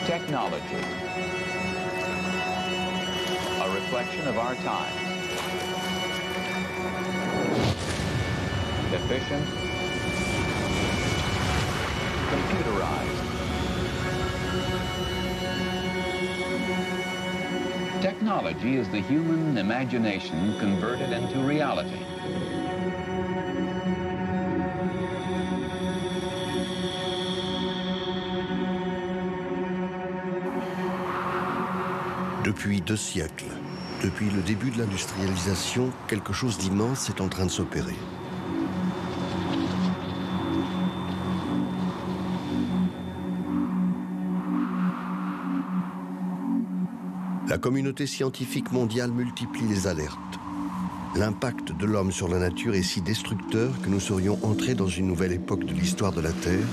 Technology, a reflection of our times. Efficient, computerized. Technology is the human imagination converted into reality. Depuis 2 siècles, depuis le début de l'industrialisation, quelque chose d'immense est en train de s'opérer. La communauté scientifique mondiale multiplie les alertes. L'impact de l'homme sur la nature est si destructeur que nous serions entrés dans une nouvelle époque de l'histoire de la Terre,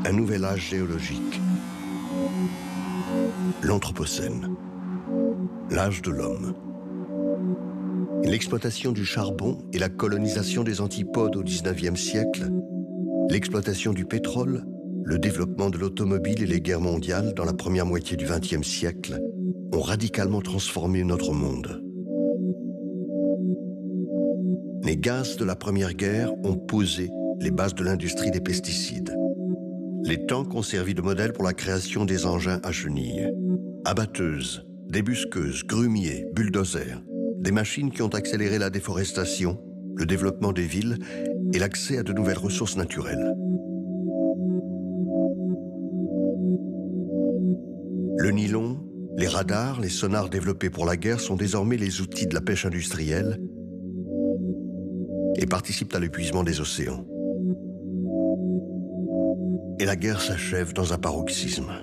un nouvel âge géologique. L'Anthropocène, l'âge de l'homme. L'exploitation du charbon et la colonisation des antipodes au XIXe siècle, l'exploitation du pétrole, le développement de l'automobile et les guerres mondiales dans la première moitié du XXe siècle ont radicalement transformé notre monde. Les gaz de la Première Guerre ont posé les bases de l'industrie des pesticides. Les tanks ont servi de modèle pour la création des engins à chenilles. Abatteuses, débusqueuses, grumiers, bulldozers, des machines qui ont accéléré la déforestation, le développement des villes et l'accès à de nouvelles ressources naturelles. Le nylon, les radars, les sonars développés pour la guerre sont désormais les outils de la pêche industrielle et participent à l'épuisement des océans. Et la guerre s'achève dans un paroxysme.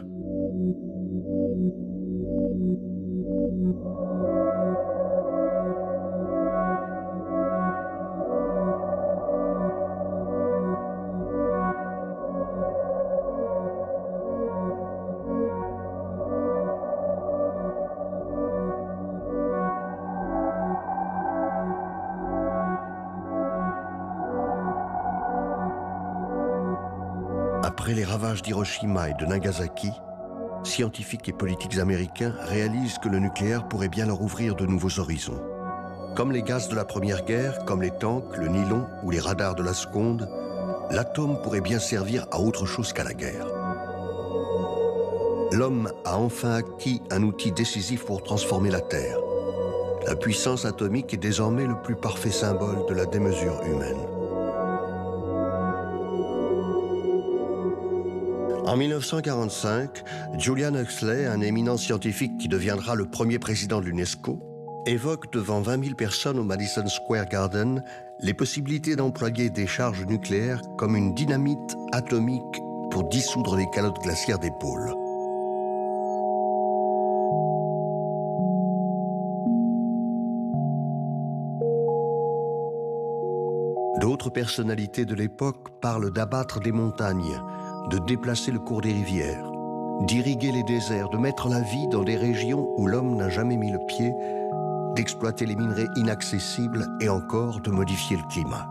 Après les ravages d'Hiroshima et de Nagasaki, scientifiques et politiques américains réalisent que le nucléaire pourrait bien leur ouvrir de nouveaux horizons. Comme les gaz de la Première Guerre, comme les tanks, le nylon ou les radars de la Seconde, l'atome pourrait bien servir à autre chose qu'à la guerre. L'homme a enfin acquis un outil décisif pour transformer la Terre. La puissance atomique est désormais le plus parfait symbole de la démesure humaine. En 1945, Julian Huxley, un éminent scientifique qui deviendra le premier président de l'UNESCO, évoque devant 20 000 personnes au Madison Square Garden les possibilités d'employer des charges nucléaires comme une dynamite atomique pour dissoudre les calottes glaciaires des pôles. D'autres personnalités de l'époque parlent d'abattre des montagnes, de déplacer le cours des rivières, d'irriguer les déserts, de mettre la vie dans des régions où l'homme n'a jamais mis le pied, d'exploiter les minerais inaccessibles et encore de modifier le climat.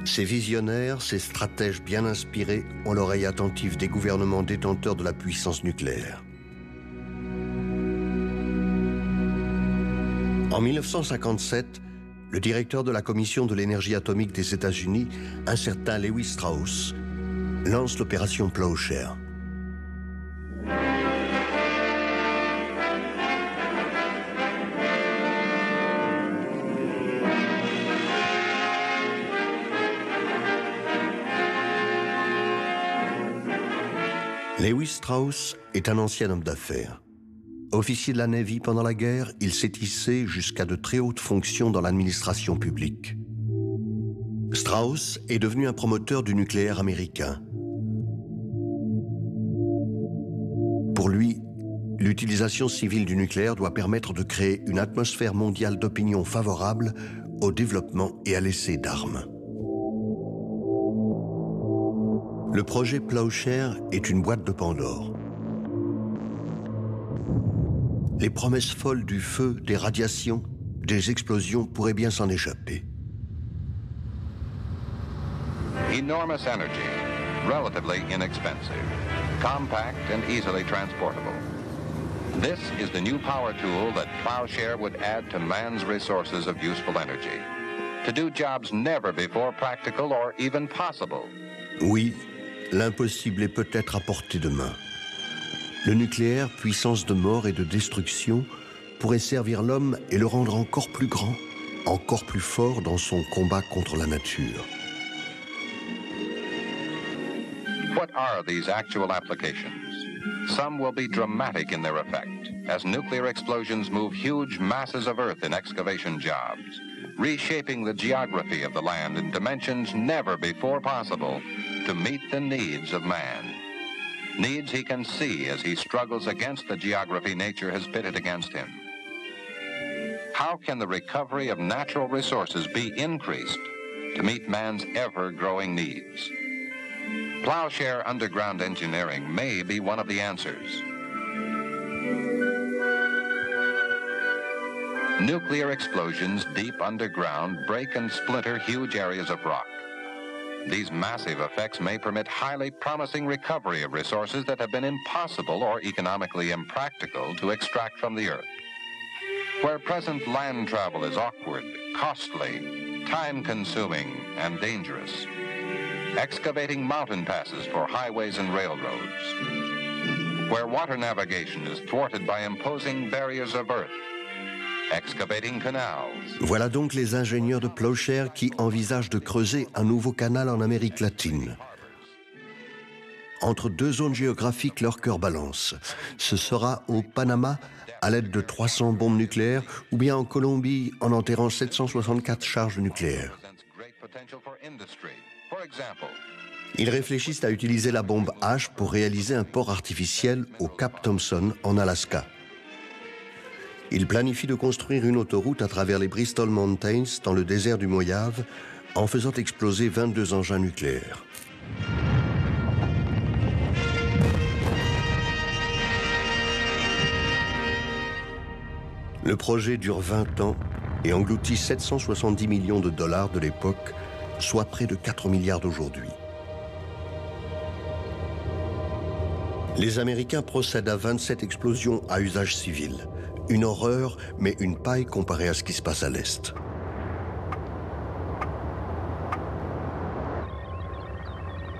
Ces visionnaires, ces stratèges bien inspirés ont l'oreille attentive des gouvernements détenteurs de la puissance nucléaire. En 1957, le directeur de la Commission de l'énergie atomique des États-Unis, un certain Lewis Strauss, lance l'opération Plowshare. Lewis Strauss est un ancien homme d'affaires. Officier de la Navy pendant la guerre, il s'est hissé jusqu'à de très hautes fonctions dans l'administration publique. Strauss est devenu un promoteur du nucléaire américain. Pour lui, l'utilisation civile du nucléaire doit permettre de créer une atmosphère mondiale d'opinion favorable au développement et à l'essai d'armes. Le projet Plowshare est une boîte de Pandore. Les promesses folles du feu, des radiations, des explosions pourraient bien s'en échapper. Enormous energy, relatively inexpensive, compact and easily transportable. This is the new power tool that Plowshare would add to man's resources of useful energy, to do jobs never before practical or even possible. Oui, l'impossible est peut-être à portée de main. Le nucléaire, puissance de mort et de destruction, pourrait servir l'homme et le rendre encore plus grand, encore plus fort dans son combat contre la nature. What are these actual applications? Some will be dramatic in their effect, as nuclear explosions move huge masses of earth in excavation jobs, reshaping the geography of the land in dimensions never before possible to meet the needs of man. Needs he can see as he struggles against the geography nature has pitted against him. How can the recovery of natural resources be increased to meet man's ever-growing needs? Plowshare underground engineering may be one of the answers. Nuclear explosions deep underground break and splinter huge areas of rock. These massive effects may permit highly promising recovery of resources that have been impossible or economically impractical to extract from the earth. Where present land travel is awkward, costly, time-consuming, and dangerous. Excavating mountain passes for highways and railroads. Where water navigation is thwarted by imposing barriers of earth. Excavating canals. Voilà donc les ingénieurs de Plowshare qui envisagent de creuser un nouveau canal en Amérique latine. Entre deux zones géographiques, leur cœur balance. Ce sera au Panama, à l'aide de 300 bombes nucléaires, ou bien en Colombie, en enterrant 764 charges nucléaires. Ils réfléchissent à utiliser la bombe H pour réaliser un port artificiel au Cap Thompson, en Alaska. Ils planifient de construire une autoroute à travers les Bristol Mountains, dans le désert du Mojave, en faisant exploser 22 engins nucléaires. Le projet dure 20 ans et engloutit 770 millions de dollars de l'époque, soit près de 4 milliards d'aujourd'hui. Les Américains procèdent à 27 explosions à usage civil. Une horreur, mais une paille comparée à ce qui se passe à l'Est.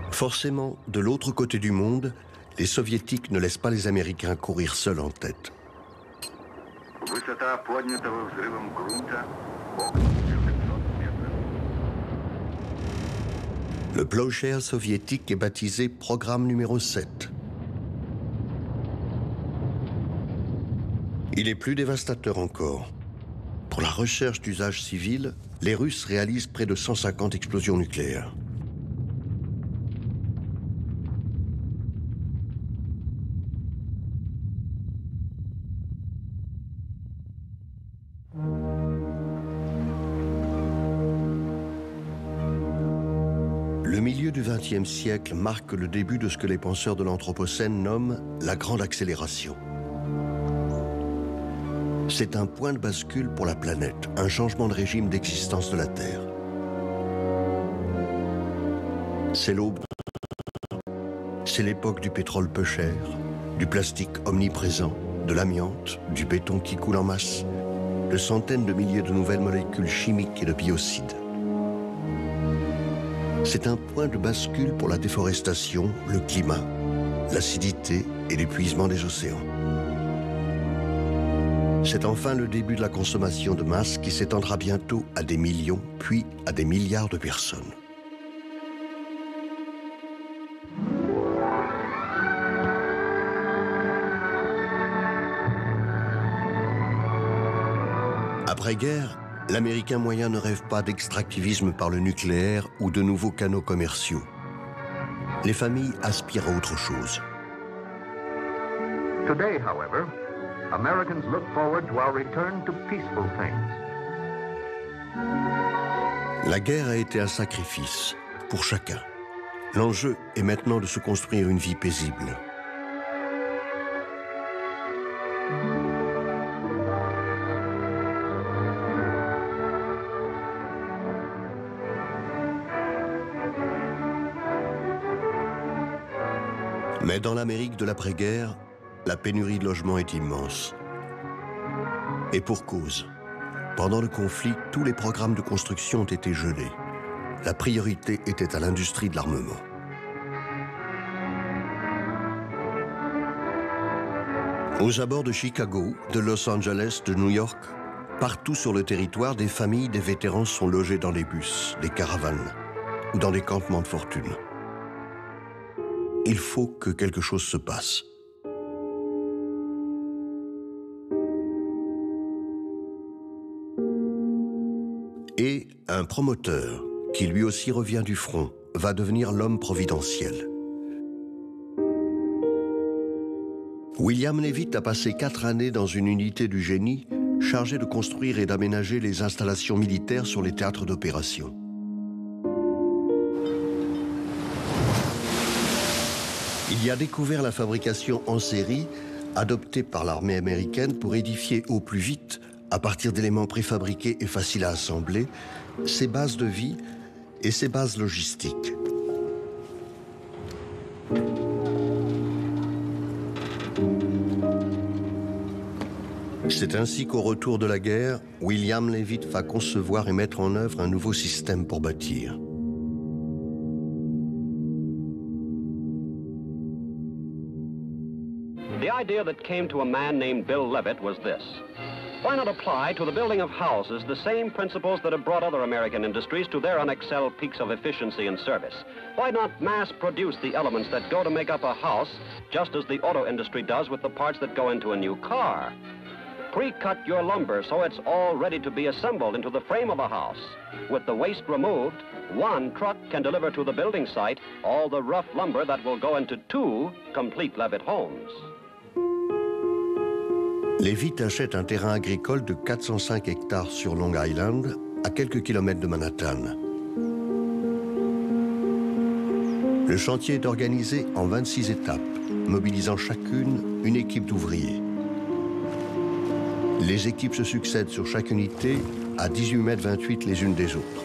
Forcément, de l'autre côté du monde, les Soviétiques ne laissent pas les Américains courir seuls en tête. Le Plowshare soviétique est baptisé Programme numéro 7. Il est plus dévastateur encore. Pour la recherche d'usage civil, les Russes réalisent près de 150 explosions nucléaires. Le milieu du XXe siècle marque le début de ce que les penseurs de l'Anthropocène nomment la grande accélération. C'est un point de bascule pour la planète, un changement de régime d'existence de la Terre. C'est l'aube. C'est l'époque du pétrole peu cher, du plastique omniprésent, de l'amiante, du béton qui coule en masse, de centaines de milliers de nouvelles molécules chimiques et de biocides. C'est un point de bascule pour la déforestation, le climat, l'acidité et l'épuisement des océans. C'est enfin le début de la consommation de masse qui s'étendra bientôt à des millions, puis à des milliards de personnes. Après-guerre, l'Américain moyen ne rêve pas d'extractivisme par le nucléaire ou de nouveaux canaux commerciaux. Les familles aspirent à autre chose. Today, however, Americans look forward to our return to peaceful things. La guerre a été un sacrifice pour chacun. L'enjeu est maintenant de se construire une vie paisible. Mais dans l'Amérique de l'après-guerre, la pénurie de logements est immense. Et pour cause. Pendant le conflit, tous les programmes de construction ont été gelés. La priorité était à l'industrie de l'armement. Aux abords de Chicago, de Los Angeles, de New York, partout sur le territoire, des familles des vétérans sont logées dans des bus, des caravanes ou dans des campements de fortune. Il faut que quelque chose se passe. Et un promoteur, qui lui aussi revient du front, va devenir l'homme providentiel. William Leavitt a passé 4 années dans une unité du génie chargée de construire et d'aménager les installations militaires sur les théâtres d'opération. Il y a découvert la fabrication en série adoptée par l'armée américaine pour édifier au plus vite, à partir d'éléments préfabriqués et faciles à assembler, ses bases de vie et ses bases logistiques. C'est ainsi qu'au retour de la guerre, William Leavitt va concevoir et mettre en œuvre un nouveau système pour bâtir. The idea that came to a man named Bill Leavitt was this. Why not apply to the building of houses the same principles that have brought other American industries to their unexcelled peaks of efficiency and service? Why not mass produce the elements that go to make up a house, just as the auto industry does with the parts that go into a new car? Pre-cut your lumber so it's all ready to be assembled into the frame of a house. With the waste removed, one truck can deliver to the building site all the rough lumber that will go into 2 complete Leavitt homes. Leavitt achète un terrain agricole de 405 hectares sur Long Island, à quelques kilomètres de Manhattan. Le chantier est organisé en 26 étapes, mobilisant chacune une équipe d'ouvriers. Les équipes se succèdent sur chaque unité à 18,28 mètres les unes des autres.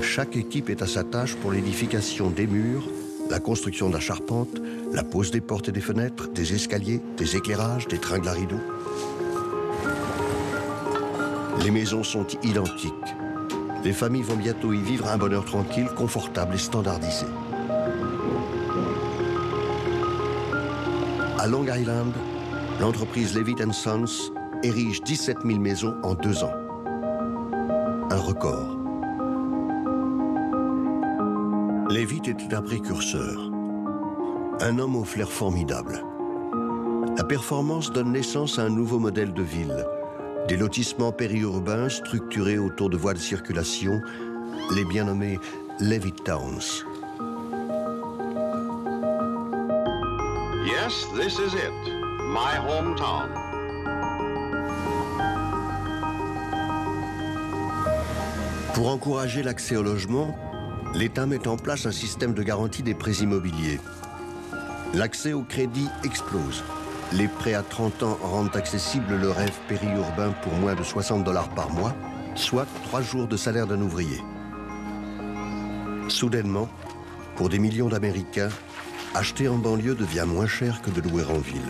Chaque équipe est à sa tâche pour l'édification des murs, la construction de la charpente, la pose des portes et des fenêtres, des escaliers, des éclairages, des tringles à rideaux. Les maisons sont identiques. Les familles vont bientôt y vivre un bonheur tranquille, confortable et standardisé. À Long Island, l'entreprise Leavitt & Sons érige 17 000 maisons en 2 ans. Un record. Leavitt était un précurseur. Un homme au flair formidable. La performance donne naissance à un nouveau modèle de ville. Des lotissements périurbains structurés autour de voies de circulation, les bien nommés Leavitt Towns. Yes, this is it. My hometown. Pour encourager l'accès au logement, l'État met en place un système de garantie des prêts immobiliers. L'accès au crédit explose. Les prêts à 30 ans rendent accessible le rêve périurbain pour moins de $60 par mois, soit 3 jours de salaire d'un ouvrier. Soudainement, pour des millions d'Américains, acheter en banlieue devient moins cher que de louer en ville.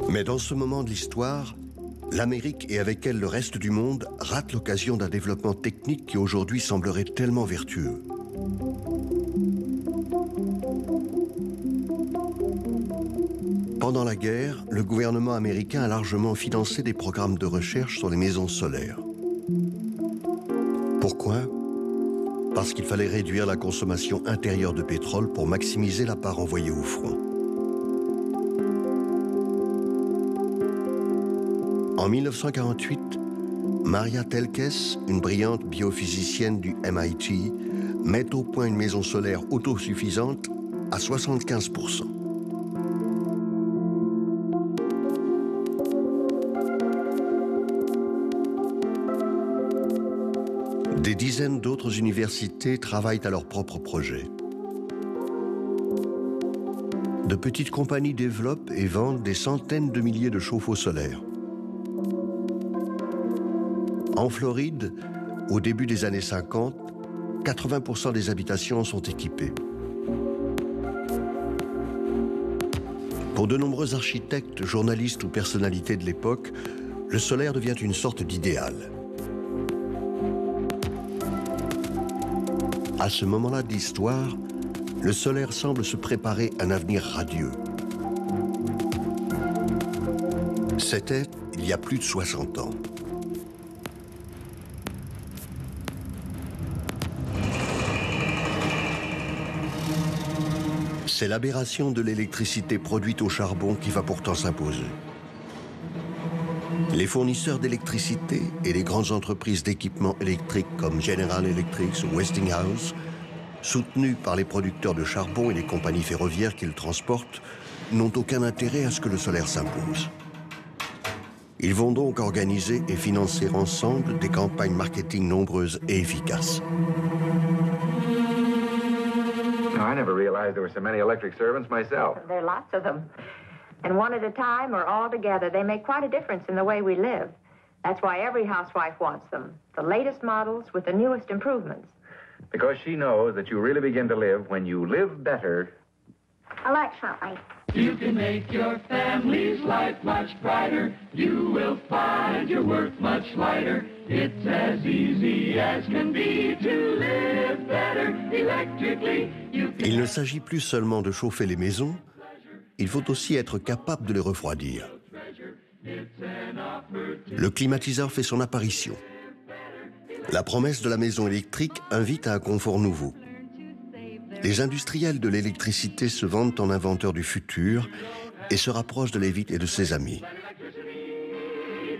Mais dans ce moment de l'histoire, l'Amérique et avec elle le reste du monde ratent l'occasion d'un développement technique qui aujourd'hui semblerait tellement vertueux. Pendant la guerre, le gouvernement américain a largement financé des programmes de recherche sur les maisons solaires. Pourquoi ? Parce qu'il fallait réduire la consommation intérieure de pétrole pour maximiser la part envoyée au front. En 1948, Maria Telkes, une brillante biophysicienne du MIT, met au point une maison solaire autosuffisante à 75%. Des dizaines d'autres universités travaillent à leur propre projet. de petites compagnies développent et vendent des centaines de milliers de chauffe-eau solaires. En Floride, au début des années 50, 80% des habitations sont équipées. Pour de nombreux architectes, journalistes ou personnalités de l'époque, le solaire devient une sorte d'idéal. À ce moment-là de l'histoire, le solaire semble se préparer à un avenir radieux. C'était il y a plus de 60 ans. C'est l'aberration de l'électricité produite au charbon qui va pourtant s'imposer. Les fournisseurs d'électricité et les grandes entreprises d'équipements électriques comme General Electric ou Westinghouse, soutenus par les producteurs de charbon et les compagnies ferroviaires qui le transportent, n'ont aucun intérêt à ce que le solaire s'impose. Ils vont donc organiser et financer ensemble des campagnes marketing nombreuses et efficaces. I never realized there were so many electric servants myself. There are lots of them. And one at a time or all together, they make quite a difference in the way we live. That's why every housewife wants them. The latest models with the newest improvements. Because she knows that you really begin to live when you live better. Electrically. You can make your family's life much brighter. You will find your work much lighter. It's as easy as can be to live better electrically. Il ne s'agit plus seulement de chauffer les maisons, il faut aussi être capable de les refroidir. Le climatiseur fait son apparition. La promesse de la maison électrique invite à un confort nouveau. Les industriels de l'électricité se vendent en inventeurs du futur et se rapprochent de Leavitt et de ses amis.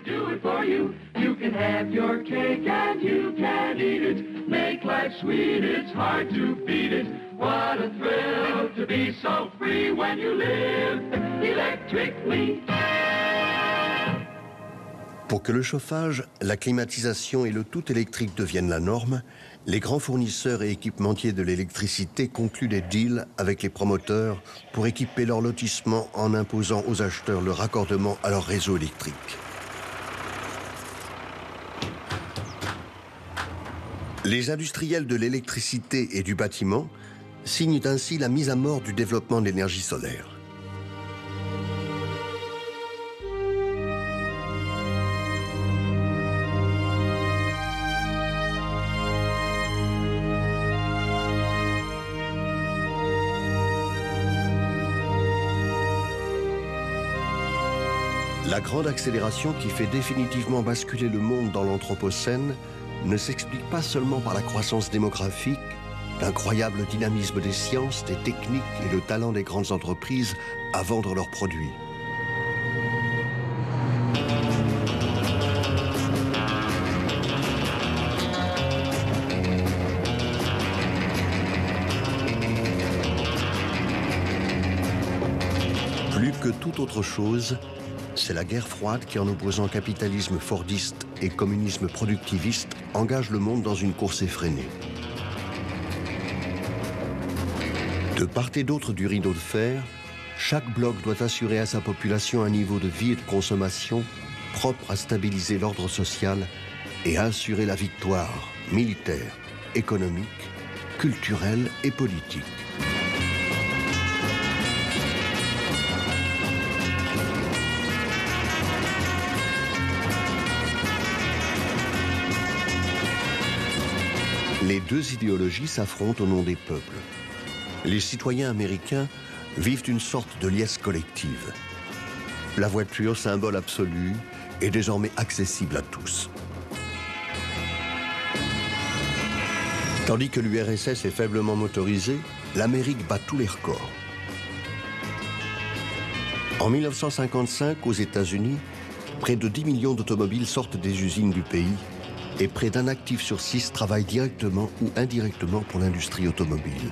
Do it for you. You can have your cake and you can eat it. Make life sweet, it's hard to beat it. What a thrill to be so free when you live electrically. Pour que le chauffage, la climatisation et le tout électrique deviennent la norme, les grands fournisseurs et équipementiers de l'électricité concluent des deals avec les promoteurs pour équiper leurs lotissements en imposant aux acheteurs le raccordement à leur réseau électrique. Les industriels de l'électricité et du bâtiment signent ainsi la mise à mort du développement de l'énergie solaire. La grande accélération qui fait définitivement basculer le monde dans l'Anthropocène ne s'explique pas seulement par la croissance démographique, l'incroyable dynamisme des sciences, des techniques et le talent des grandes entreprises à vendre leurs produits. Plus que toute autre chose, c'est la guerre froide qui, en opposant capitalisme fordiste et communisme productiviste, engage le monde dans une course effrénée. De part et d'autre du rideau de fer, chaque bloc doit assurer à sa population un niveau de vie et de consommation propre à stabiliser l'ordre social et à assurer la victoire militaire, économique, culturelle et politique. Les deux idéologies s'affrontent au nom des peuples. Les citoyens américains vivent une sorte de liesse collective. La voiture, symbole absolu, est désormais accessible à tous. Tandis que l'URSS est faiblement motorisée, l'Amérique bat tous les records. En 1955, aux États-Unis, près de 10 millions d'automobiles sortent des usines du pays et près d'un actif sur 6 travaille directement ou indirectement pour l'industrie automobile.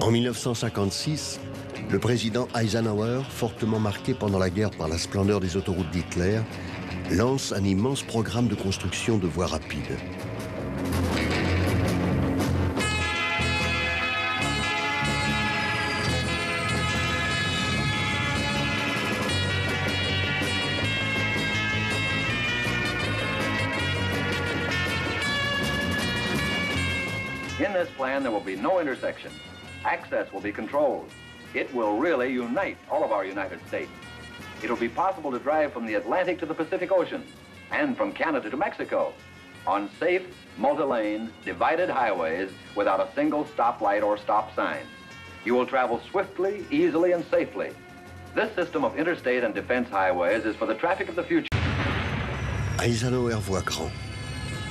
En 1956, le président Eisenhower, fortement marqué pendant la guerre par la splendeur des autoroutes d'Hitler, lance un immense programme de construction de voies rapides. this plan, there will be no intersections. Access will be controlled. It will really unite all of our United States. It will be possible to drive from the Atlantic to the Pacific Ocean and from Canada to Mexico on safe, multi-lane, divided highways without a single stoplight or stop sign. You will travel swiftly, easily, and safely. This system of interstate and defense highways is for the traffic of the future. Eisenhower voit grand.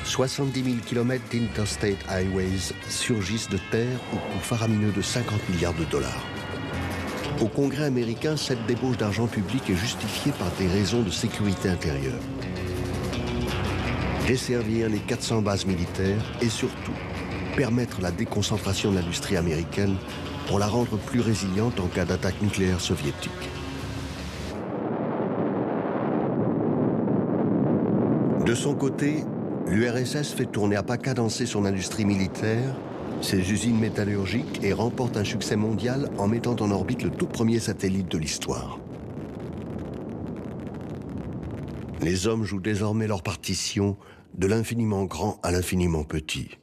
70 000 km d'Interstate Highways surgissent de terre au coût faramineux de 50 milliards de dollars. Au Congrès américain, cette débauche d'argent public est justifiée par des raisons de sécurité intérieure. Desservir les 400 bases militaires et surtout permettre la déconcentration de l'industrie américaine pour la rendre plus résiliente en cas d'attaque nucléaire soviétique. De son côté, l'URSS fait tourner à pas cadencé son industrie militaire, ses usines métallurgiques et remporte un succès mondial en mettant en orbite le tout premier satellite de l'histoire. Les hommes jouent désormais leur partition de l'infiniment grand à l'infiniment petit.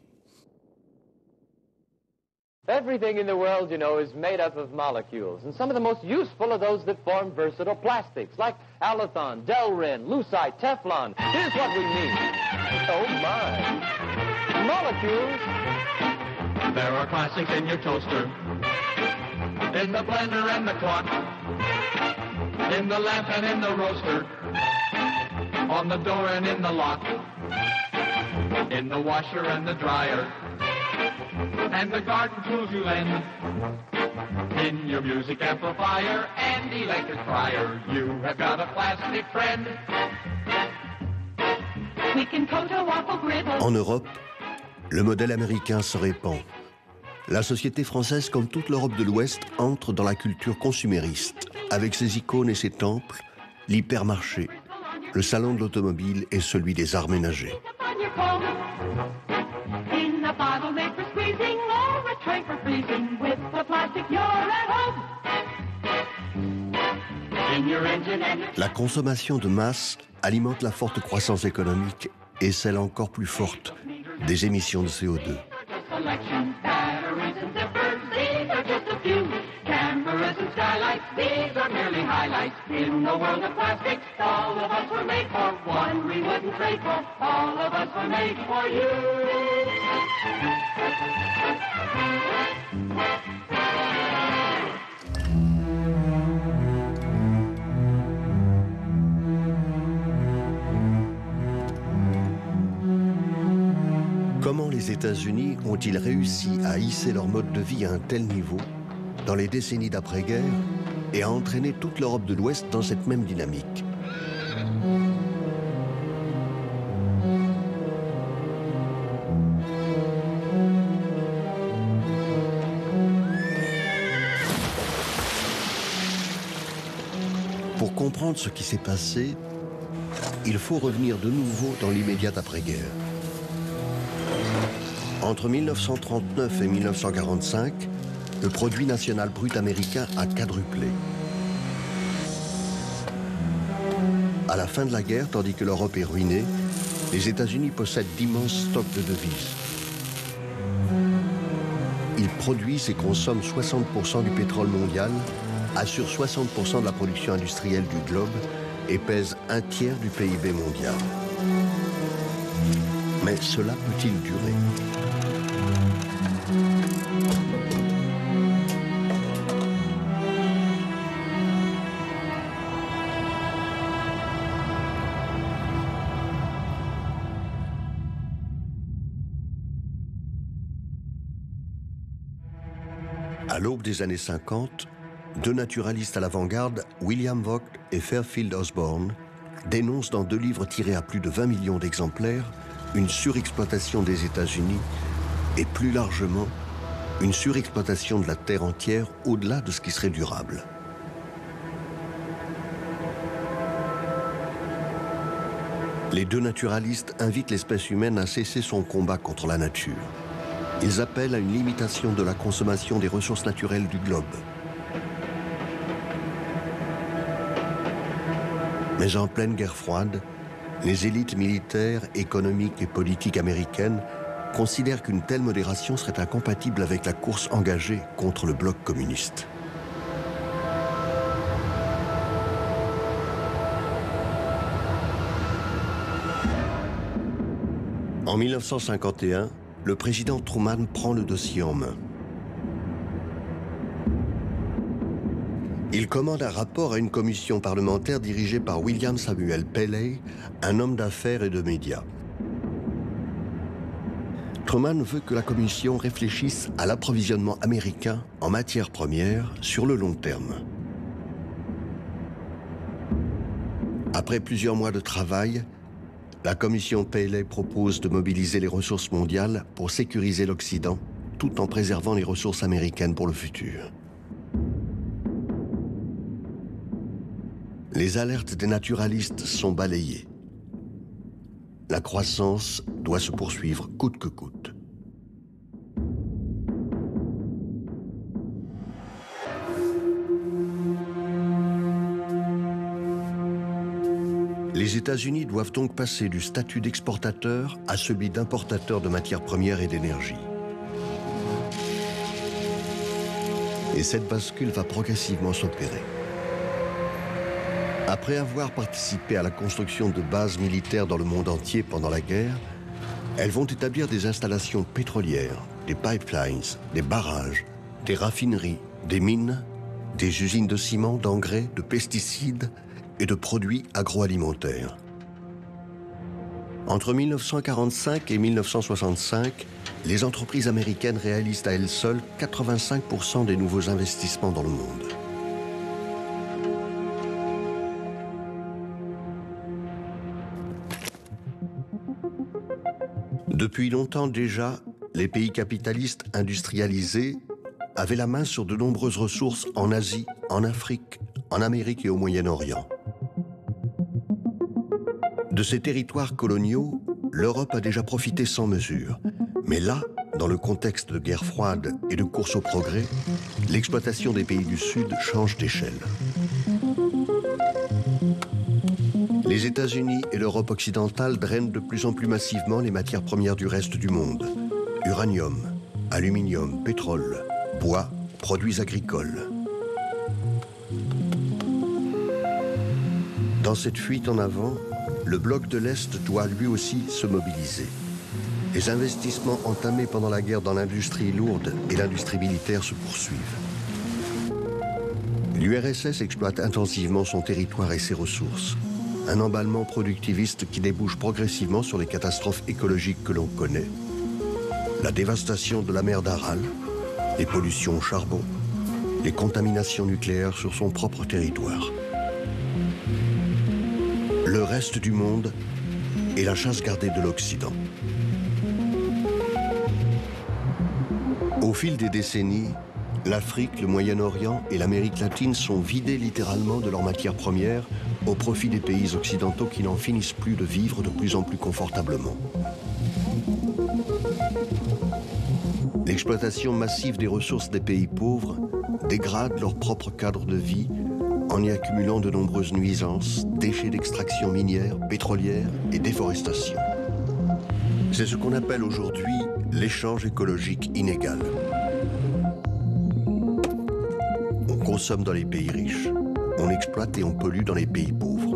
Everything in the world, you know, is made up of molecules, and some of the most useful are those that form versatile plastics, like Alathon, Delrin, Lucite, Teflon. Here's what we need. Oh, my. Molecules. There are plastics in your toaster, in the blender and the clock, in the lamp and in the roaster, on the door and in the lock, in the washer and the dryer, and the garden tools you lend, in your music amplifier and electric fryer. You have got a plastic friend. We can coat a waffle grid. En Europe, le modèle américain se répand. La société française, comme toute l'Europe de l'Ouest, entre dans la culture consumériste, avec ses icônes et ses temples, l'hypermarché, le salon de l'automobile et celui des arts ménagers. La consommation de masse alimente la forte croissance économique et celle encore plus forte des émissions de CO2. Comment les États-Unis ont-ils réussi à hisser leur mode de vie à un tel niveau dans les décennies d'après-guerre et à entraîner toute l'Europe de l'Ouest dans cette même dynamique? Pour comprendre ce qui s'est passé, il faut revenir de nouveau dans l'immédiate après-guerre. Entre 1939 et 1945, le produit national brut américain a quadruplé. À la fin de la guerre, tandis que l'Europe est ruinée, les États-Unis possèdent d'immenses stocks de devises. Ils produisent et consomment 60% du pétrole mondial, assurent 60% de la production industrielle du globe et pèsent un tiers du PIB mondial. Mais cela peut-il durer ? À l'aube des années 50, deux naturalistes à l'avant-garde, William Vogt et Fairfield Osborn, dénoncent dans deux livres tirés à plus de 20 millions d'exemplaires une surexploitation des États-Unis et plus largement une surexploitation de la terre entière au-delà de ce qui serait durable. Les deux naturalistes invitent l'espèce humaine à cesser son combat contre la nature. Ils appellent à une limitation de la consommation des ressources naturelles du globe. Mais en pleine guerre froide, les élites militaires, économiques et politiques américaines considèrent qu'une telle modération serait incompatible avec la course engagée contre le bloc communiste. En 1951, le président Truman prend le dossier en main. Il commande un rapport à une commission parlementaire dirigée par William Samuel Paley, un homme d'affaires et de médias. Truman veut que la commission réfléchisse à l'approvisionnement américain en matières premières sur le long terme. Après plusieurs mois de travail, la commission Paley propose de mobiliser les ressources mondiales pour sécuriser l'Occident, tout en préservant les ressources américaines pour le futur. Les alertes des naturalistes sont balayées. La croissance doit se poursuivre coûte que coûte. Les États-Unis doivent donc passer du statut d'exportateur à celui d'importateur de matières premières et d'énergie. Et cette bascule va progressivement s'opérer. Après avoir participé à la construction de bases militaires dans le monde entier pendant la guerre, elles vont établir des installations pétrolières, des pipelines, des barrages, des raffineries, des mines, des usines de ciment, d'engrais, de pesticides et de produits agroalimentaires. Entre 1945 et 1965, les entreprises américaines réalisent à elles seules 85% des nouveaux investissements dans le monde. Depuis longtemps déjà, les pays capitalistes industrialisés avaient la main sur de nombreuses ressources en Asie, en Afrique, en Amérique et au Moyen-Orient. De ces territoires coloniaux, l'Europe a déjà profité sans mesure. Mais là, dans le contexte de guerre froide et de course au progrès, l'exploitation des pays du Sud change d'échelle. Les États-Unis et l'Europe occidentale drainent de plus en plus massivement les matières premières du reste du monde. Uranium, aluminium, pétrole, bois, produits agricoles. Dans cette fuite en avant, le bloc de l'Est doit lui aussi se mobiliser. Les investissements entamés pendant la guerre dans l'industrie lourde et l'industrie militaire se poursuivent. L'URSS exploite intensivement son territoire et ses ressources. Un emballement productiviste qui débouche progressivement sur les catastrophes écologiques que l'on connaît. La dévastation de la mer d'Aral, les pollutions au charbon, les contaminations nucléaires sur son propre territoire. Le reste du monde est la chasse gardée de l'Occident. Au fil des décennies, l'Afrique, le Moyen-Orient et l'Amérique latine sont vidés littéralement de leurs matières premières au profit des pays occidentaux qui n'en finissent plus de vivre de plus en plus confortablement. L'exploitation massive des ressources des pays pauvres dégrade leur propre cadre de vie en y accumulant de nombreuses nuisances, déchets d'extraction minière, pétrolière et déforestation. C'est ce qu'on appelle aujourd'hui l'échange écologique inégal. On consomme dans les pays riches, on exploite et on pollue dans les pays pauvres.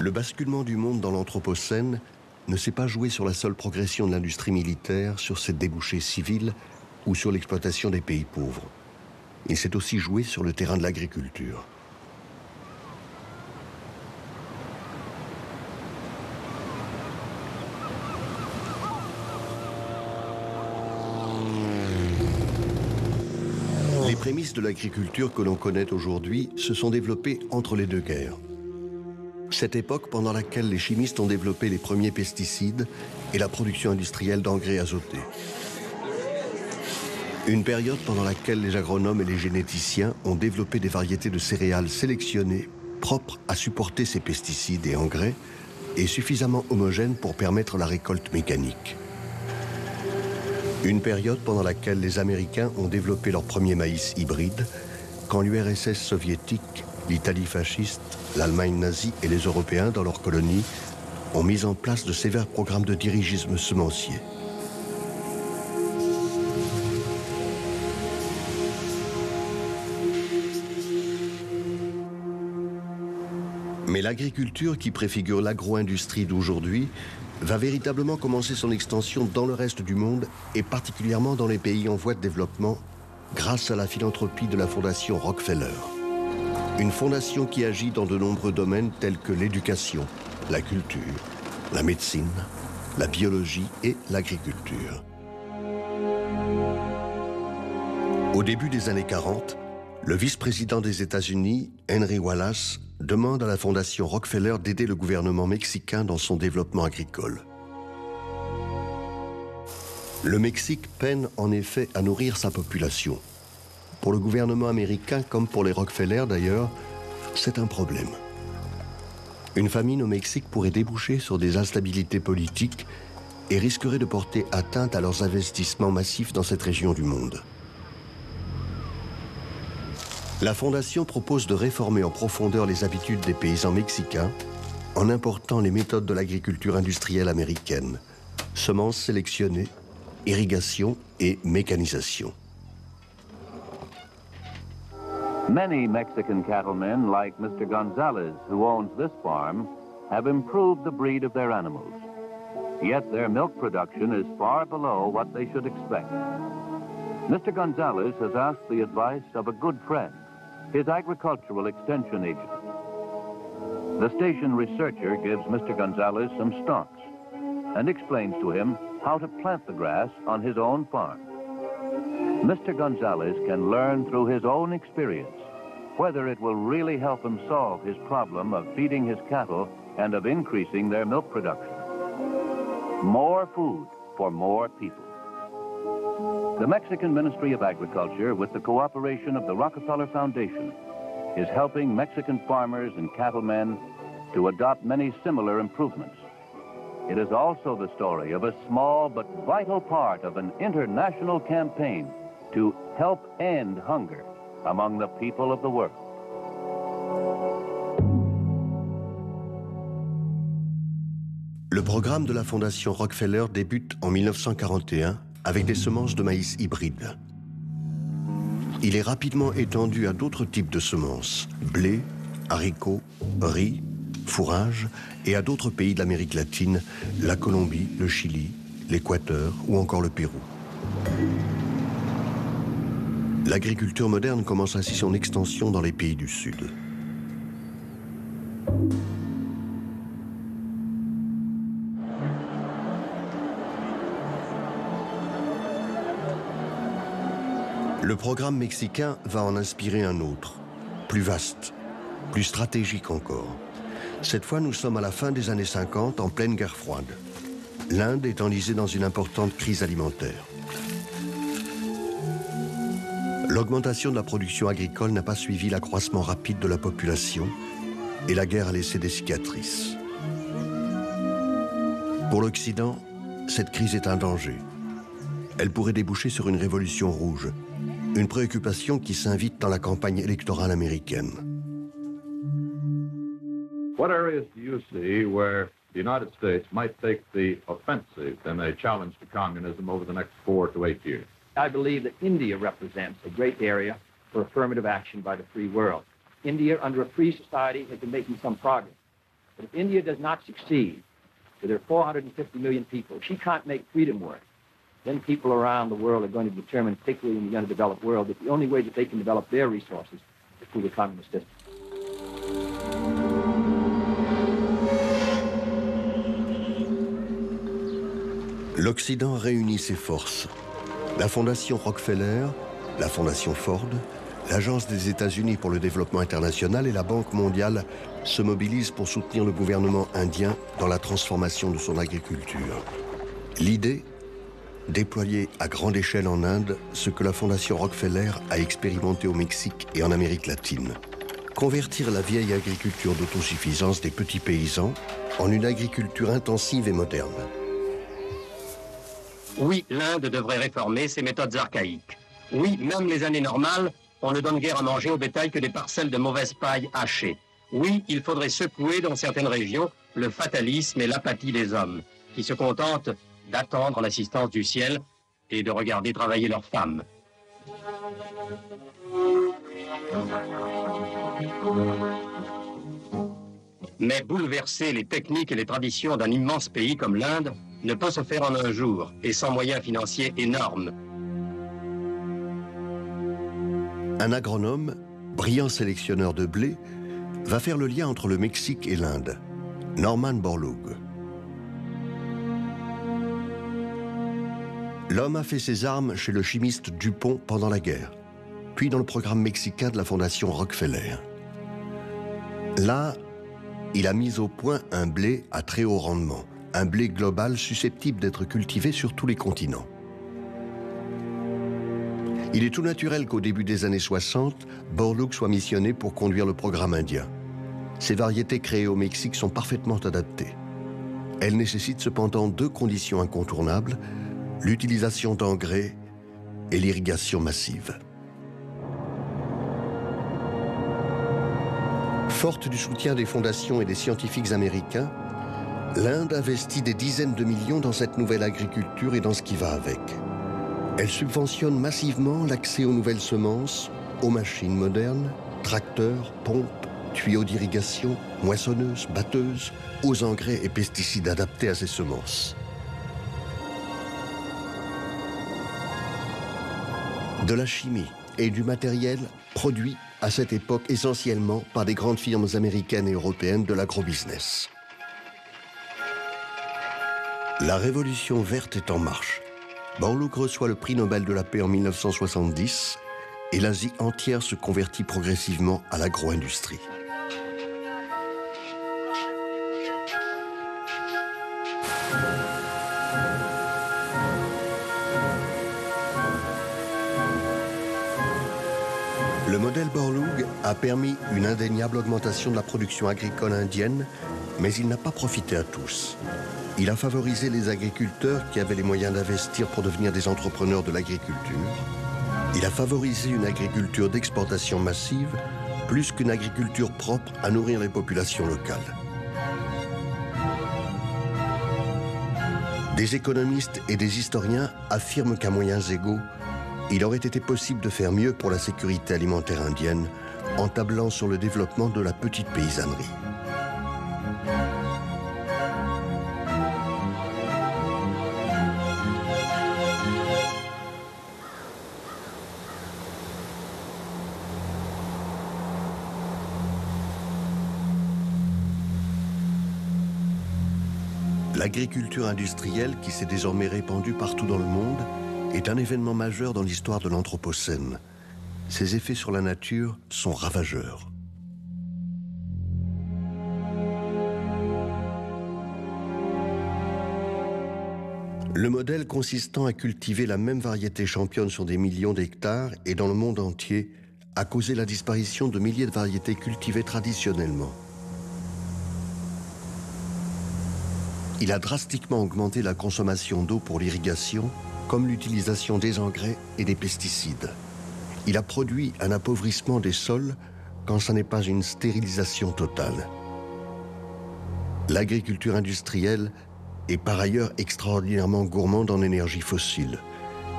Le basculement du monde dans l'Anthropocène ne s'est pas joué sur la seule progression de l'industrie militaire, sur ses débouchés civils ou sur l'exploitation des pays pauvres. Il s'est aussi joué sur le terrain de l'agriculture. Les prémices de l'agriculture que l'on connaît aujourd'hui se sont développées entre les deux guerres. Cette époque pendant laquelle les chimistes ont développé les premiers pesticides et la production industrielle d'engrais azotés. Une période pendant laquelle les agronomes et les généticiens ont développé des variétés de céréales sélectionnées, propres à supporter ces pesticides et engrais, et suffisamment homogènes pour permettre la récolte mécanique. Une période pendant laquelle les Américains ont développé leur premier maïs hybride, quand l'URSS soviétique, l'Italie fasciste, l'Allemagne nazie et les Européens dans leurs colonies ont mis en place de sévères programmes de dirigisme semencier. Mais l'agriculture qui préfigure l'agro-industrie d'aujourd'hui va véritablement commencer son extension dans le reste du monde et particulièrement dans les pays en voie de développement grâce à la philanthropie de la Fondation Rockefeller. Une fondation qui agit dans de nombreux domaines tels que l'éducation, la culture, la médecine, la biologie et l'agriculture. Au début des années 40, le vice-président des États-Unis, Henry Wallace, demande à la Fondation Rockefeller d'aider le gouvernement mexicain dans son développement agricole. Le Mexique peine en effet à nourrir sa population. Pour le gouvernement américain, comme pour les Rockefeller d'ailleurs, c'est un problème. Une famine au Mexique pourrait déboucher sur des instabilités politiques et risquerait de porter atteinte à leurs investissements massifs dans cette région du monde. La Fondation propose de réformer en profondeur les habitudes des paysans mexicains en important les méthodes de l'agriculture industrielle américaine, semences sélectionnées, irrigation et mécanisation. Many Mexican cattlemen, like Mr. Gonzalez, who owns this farm, have improved the breed of their animals. Yet their milk production is far below what they should expect. Mr. Gonzalez has asked the advice of a good friend, his agricultural extension agent. The station researcher gives Mr. Gonzalez some stalks and explains to him how to plant the grass on his own farm. Mr. Gonzalez can learn through his own experience whether it will really help him solve his problem of feeding his cattle and of increasing their milk production. More food for more people. The Mexican Ministry of Agriculture, with the cooperation of the Rockefeller Foundation, is helping Mexican farmers and cattlemen to adopt many similar improvements. It is also the story of a small but vital part of an international campaign to help end hunger among the people of the world. Le programme de la Fondation Rockefeller débute en 1941 avec des semences de maïs hybrides. Il est rapidement étendu à d'autres types de semences, blé, haricots, riz, fourrage, et à d'autres pays de l'Amérique latine, la Colombie, le Chili, l'Équateur ou encore le Pérou. L'agriculture moderne commence ainsi son extension dans les pays du Sud. Le programme mexicain va en inspirer un autre, plus vaste, plus stratégique encore. Cette fois, nous sommes à la fin des années 50, en pleine guerre froide. L'Inde est enlisée dans une importante crise alimentaire. L'augmentation de la production agricole n'a pas suivi l'accroissement rapide de la population et la guerre a laissé des cicatrices. Pour l'Occident, cette crise est un danger. Elle pourrait déboucher sur une révolution rouge, une préoccupation qui s'invite dans la campagne électorale américaine. What areas do you see where the United States might take the offensive in a challenge to communism over the next 4 to 8 years? I believe that India represents a great area for affirmative action by the free world. India, under a free society, has been making some progress. But if India does not succeed, with their 450 million people, if she can't make freedom work, then people around the world are going to determine, particularly in the underdeveloped world, that the only way that they can develop their resources is through the communist system. L'Occident réunit ses forces. La Fondation Rockefeller, la Fondation Ford, l'Agence des États-Unis pour le développement international et la Banque mondiale se mobilisent pour soutenir le gouvernement indien dans la transformation de son agriculture. L'idée, déployer à grande échelle en Inde ce que la Fondation Rockefeller a expérimenté au Mexique et en Amérique latine. Convertir la vieille agriculture d'autosuffisance des petits paysans en une agriculture intensive et moderne. Oui, l'Inde devrait réformer ses méthodes archaïques. Oui, même les années normales, on ne donne guère à manger au bétail que des parcelles de mauvaise paille hachée. Oui, il faudrait secouer dans certaines régions le fatalisme et l'apathie des hommes, qui se contentent d'attendre l'assistance du ciel et de regarder travailler leurs femmes. Mais bouleverser les techniques et les traditions d'un immense pays comme l'Inde ne peut se faire en un jour et sans moyens financiers énormes. Un agronome, brillant sélectionneur de blé, va faire le lien entre le Mexique et l'Inde. Norman Borlaug. L'homme a fait ses armes chez le chimiste Dupont pendant la guerre, puis dans le programme mexicain de la Fondation Rockefeller. Là, il a mis au point un blé à très haut rendement, un blé global susceptible d'être cultivé sur tous les continents. Il est tout naturel qu'au début des années 60, Borlaug soit missionné pour conduire le programme indien. Ces variétés créées au Mexique sont parfaitement adaptées. Elles nécessitent cependant deux conditions incontournables, l'utilisation d'engrais et l'irrigation massive. Forte du soutien des fondations et des scientifiques américains, l'Inde investit des dizaines de millions dans cette nouvelle agriculture et dans ce qui va avec. Elle subventionne massivement l'accès aux nouvelles semences, aux machines modernes, tracteurs, pompes, tuyaux d'irrigation, moissonneuses, batteuses, aux engrais et pesticides adaptés à ces semences. De la chimie et du matériel produits à cette époque essentiellement par des grandes firmes américaines et européennes de l'agrobusiness. La révolution verte est en marche. Borlaug reçoit le prix Nobel de la paix en 1970 et l'Asie entière se convertit progressivement à l'agro-industrie. Le modèle Borlaug a permis une indéniable augmentation de la production agricole indienne, mais il n'a pas profité à tous. Il a favorisé les agriculteurs qui avaient les moyens d'investir pour devenir des entrepreneurs de l'agriculture. Il a favorisé une agriculture d'exportation massive, plus qu'une agriculture propre à nourrir les populations locales. Des économistes et des historiens affirment qu'à moyens égaux, il aurait été possible de faire mieux pour la sécurité alimentaire indienne en tablant sur le développement de la petite paysannerie. L'agriculture industrielle, qui s'est désormais répandue partout dans le monde, est un événement majeur dans l'histoire de l'Anthropocène. Ses effets sur la nature sont ravageurs. Le modèle consistant à cultiver la même variété championne sur des millions d'hectares et dans le monde entier a causé la disparition de milliers de variétés cultivées traditionnellement. Il a drastiquement augmenté la consommation d'eau pour l'irrigation, comme l'utilisation des engrais et des pesticides. Il a produit un appauvrissement des sols quand ce n'est pas une stérilisation totale. L'agriculture industrielle est par ailleurs extraordinairement gourmande en énergie fossile.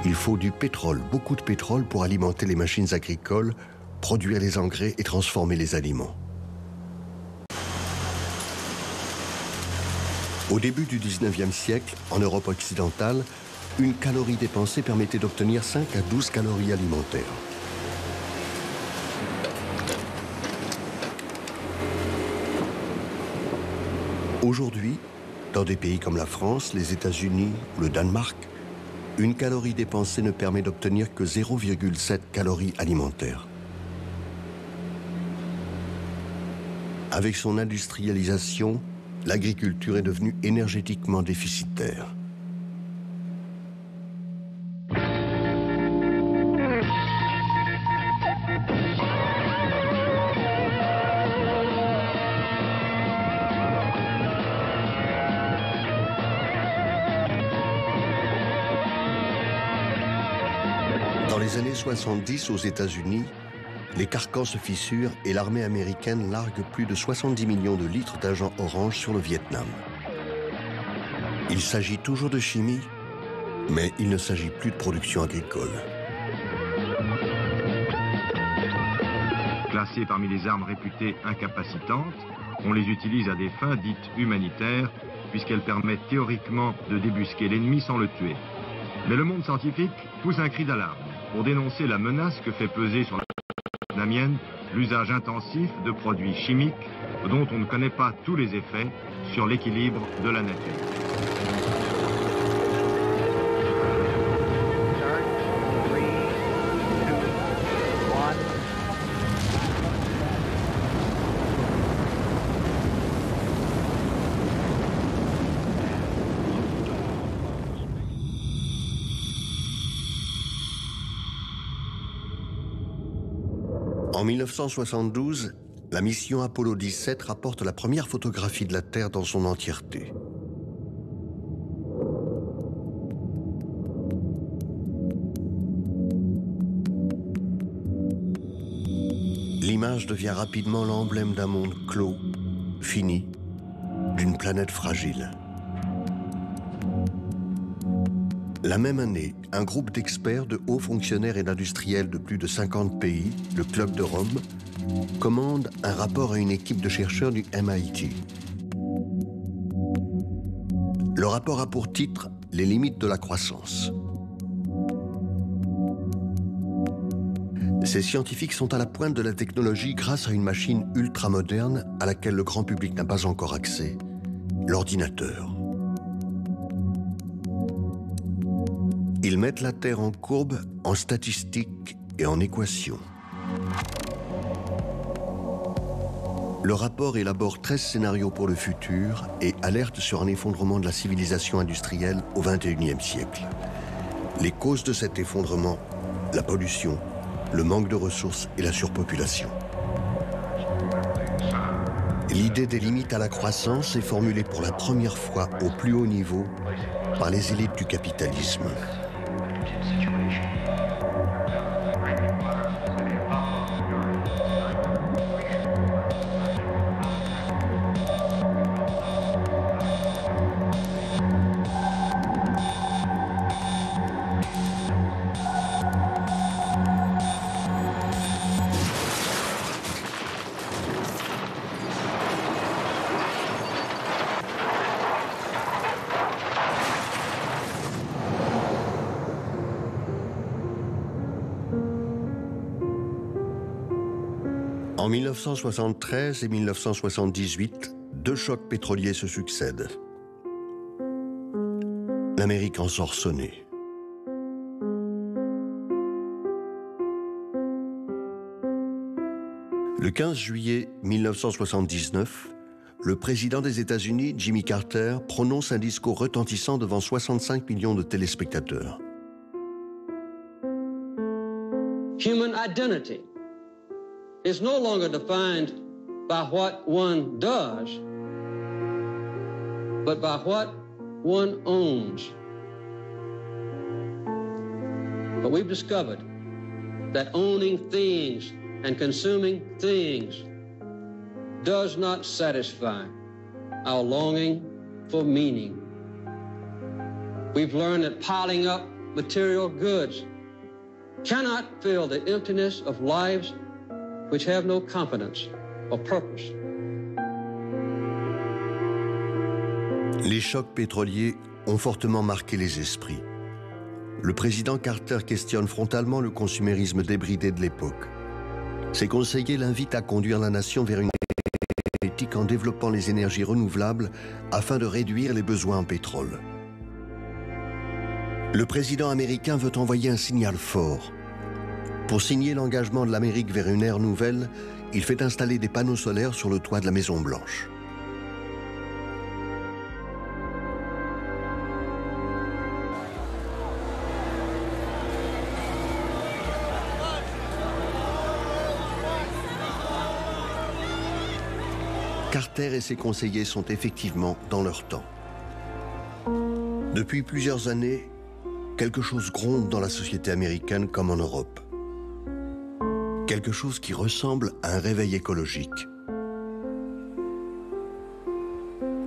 Il faut du pétrole, beaucoup de pétrole pour alimenter les machines agricoles, produire les engrais et transformer les aliments. Au début du 19e siècle, en Europe occidentale, une calorie dépensée permettait d'obtenir 5 à 12 calories alimentaires. Aujourd'hui, dans des pays comme la France, les États-Unis ou le Danemark, une calorie dépensée ne permet d'obtenir que 0,7 calories alimentaires. Avec son industrialisation, l'agriculture est devenue énergétiquement déficitaire. les années 70 aux États-Unis, les carcans se fissurent et l'armée américaine largue plus de 70 millions de litres d'agent orange sur le Vietnam. Il s'agit toujours de chimie, mais il ne s'agit plus de production agricole. Classées parmi les armes réputées incapacitantes, on les utilise à des fins dites humanitaires, puisqu'elles permettent théoriquement de débusquer l'ennemi sans le tuer. Mais le monde scientifique pousse un cri d'alarme pour dénoncer la menace que fait peser sur la vietnamienne l'usage intensif de produits chimiques dont on ne connaît pas tous les effets sur l'équilibre de la nature. En 1972, la mission Apollo 17 rapporte la première photographie de la Terre dans son entièreté. L'image devient rapidement l'emblème d'un monde clos, fini, d'une planète fragile. La même année, un groupe d'experts, de hauts fonctionnaires et d'industriels de plus de 50 pays, le Club de Rome, commande un rapport à une équipe de chercheurs du MIT. Le rapport a pour titre « Les limites de la croissance ». Ces scientifiques sont à la pointe de la technologie grâce à une machine ultramoderne à laquelle le grand public n'a pas encore accès, l'ordinateur. Ils mettent la Terre en courbe, en statistiques et en équations. Le rapport élabore 13 scénarios pour le futur et alerte sur un effondrement de la civilisation industrielle au XXIe siècle. Les causes de cet effondrement, la pollution, le manque de ressources et la surpopulation. L'idée des limites à la croissance est formulée pour la première fois au plus haut niveau par les élites du capitalisme. En 1973 et 1978, deux chocs pétroliers se succèdent. L'Amérique en sort sonnée. Le 15 juillet 1979, le président des États-Unis, Jimmy Carter, prononce un discours retentissant devant 65 millions de téléspectateurs. Human identity is no longer defined by what one does, but by what one owns. But we've discovered that owning things and consuming things does not satisfy our longing for meaning. We've learned that piling up material goods cannot fill the emptiness of lives which have no confidence or purpose. Les chocs pétroliers ont fortement marqué les esprits. Le président Carter questionne frontalement le consumérisme débridé de l'époque. Ses conseillers l'invitent à conduire la nation vers une éthique en développant les énergies renouvelables afin de réduire les besoins en pétrole. Le président américain veut envoyer un signal fort. Pour signer l'engagement de l'Amérique vers une ère nouvelle, il fait installer des panneaux solaires sur le toit de la Maison-Blanche. Carter et ses conseillers sont effectivement dans leur temps. Depuis plusieurs années, quelque chose gronde dans la société américaine comme en Europe. Quelque chose qui ressemble à un réveil écologique.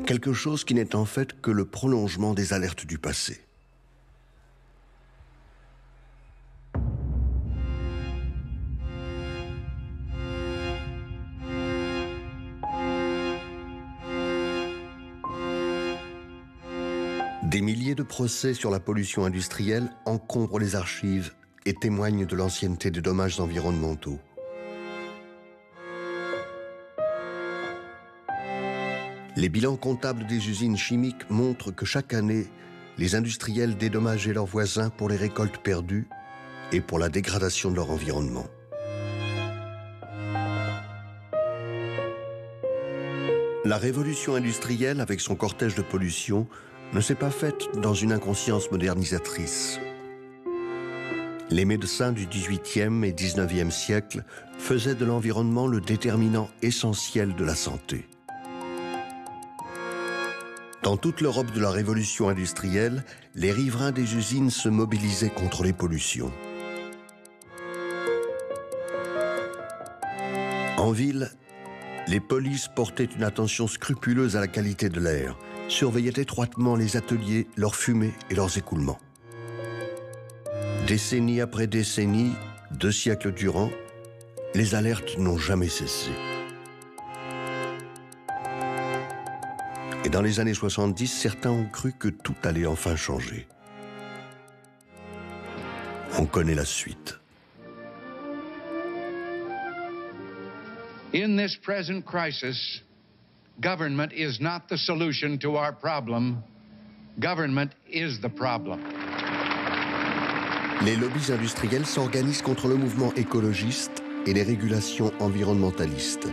Quelque chose qui n'est en fait que le prolongement des alertes du passé. Des milliers de procès sur la pollution industrielle encombrent les archives et témoignent de l'ancienneté des dommages environnementaux. Les bilans comptables des usines chimiques montrent que chaque année, les industriels dédommageaient leurs voisins pour les récoltes perdues et pour la dégradation de leur environnement. La révolution industrielle, avec son cortège de pollution, ne s'est pas faite dans une inconscience modernisatrice. Les médecins du XVIIIe et XIXe siècle faisaient de l'environnement le déterminant essentiel de la santé. Dans toute l'Europe de la révolution industrielle, les riverains des usines se mobilisaient contre les pollutions. En ville, les polices portaient une attention scrupuleuse à la qualité de l'air, surveillaient étroitement les ateliers, leurs fumées et leurs écoulements. Décennie après décennie, 2 siècles durant, les alertes n'ont jamais cessé. Et dans les années 70, certains ont cru que tout allait enfin changer. On connaît la suite. In this present crisis, government is not the solution to our problem. Government is the problem. Les lobbies industriels s'organisent contre le mouvement écologiste et les régulations environnementalistes.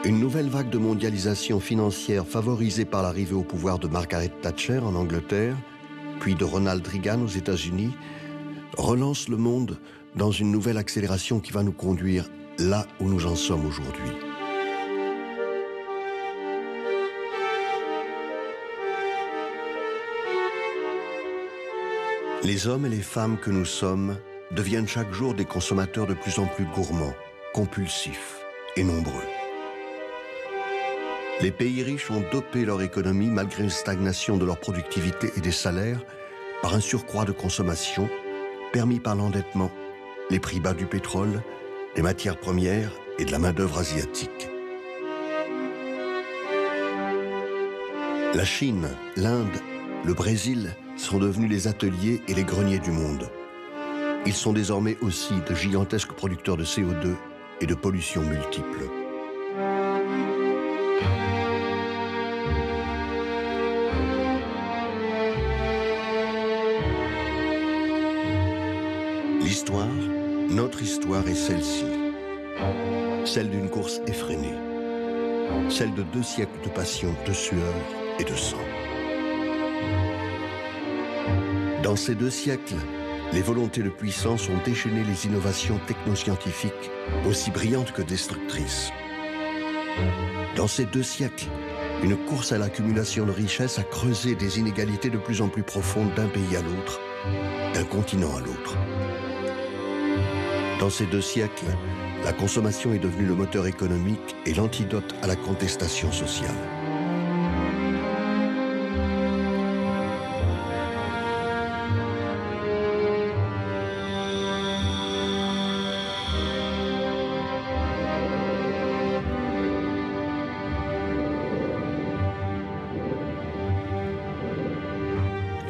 Une nouvelle vague de mondialisation financière favorisée par l'arrivée au pouvoir de Margaret Thatcher en Angleterre, puis de Ronald Reagan aux États-Unis, relance le monde dans une nouvelle accélération qui va nous conduire là où nous en sommes aujourd'hui. Les hommes et les femmes que nous sommes deviennent chaque jour des consommateurs de plus en plus gourmands, compulsifs et nombreux. Les pays riches ont dopé leur économie malgré une stagnation de leur productivité et des salaires par un surcroît de consommation permis par l'endettement, les prix bas du pétrole, des matières premières et de la main-d'œuvre asiatique. La Chine, l'Inde, le Brésil sont devenus les ateliers et les greniers du monde. Ils sont désormais aussi de gigantesques producteurs de CO2 et de pollution multiples. L'histoire, notre histoire est celle-ci. Celle d'une course effrénée. Celle de 2 siècles de passion, de sueur et de sang. Dans ces 2 siècles, les volontés de puissance ont déchaîné les innovations technoscientifiques aussi brillantes que destructrices. Dans ces 2 siècles, une course à l'accumulation de richesses a creusé des inégalités de plus en plus profondes d'un pays à l'autre, d'un continent à l'autre. Dans ces 2 siècles, la consommation est devenue le moteur économique et l'antidote à la contestation sociale.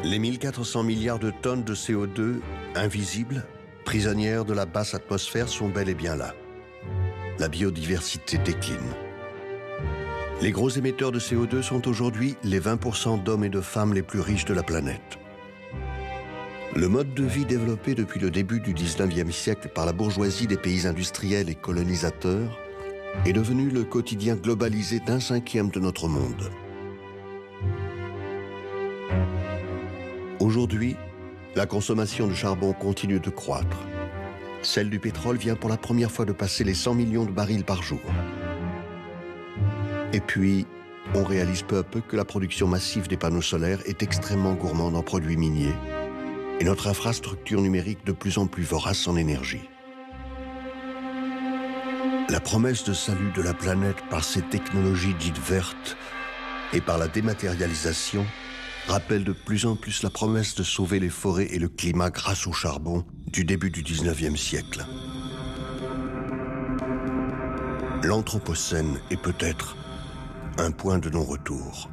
Les 1400 milliards de tonnes de CO2 invisibles, prisonnières de la basse atmosphère, sont bel et bien là. La biodiversité décline. Les gros émetteurs de CO2 sont aujourd'hui les 20% d'hommes et de femmes les plus riches de la planète. Le mode de vie développé depuis le début du 19e siècle par la bourgeoisie des pays industriels et colonisateurs est devenu le quotidien globalisé d'1/5 de notre monde. Aujourd'hui, la consommation de charbon continue de croître. Celle du pétrole vient pour la première fois de passer les 100 millions de barils par jour. Et puis, on réalise peu à peu que la production massive des panneaux solaires est extrêmement gourmande en produits miniers, et notre infrastructure numérique de plus en plus vorace en énergie. La promesse de salut de la planète par ces technologies dites vertes et par la dématérialisation rappelle de plus en plus la promesse de sauver les forêts et le climat grâce au charbon du début du 19e siècle. L'Anthropocène est peut-être un point de non-retour.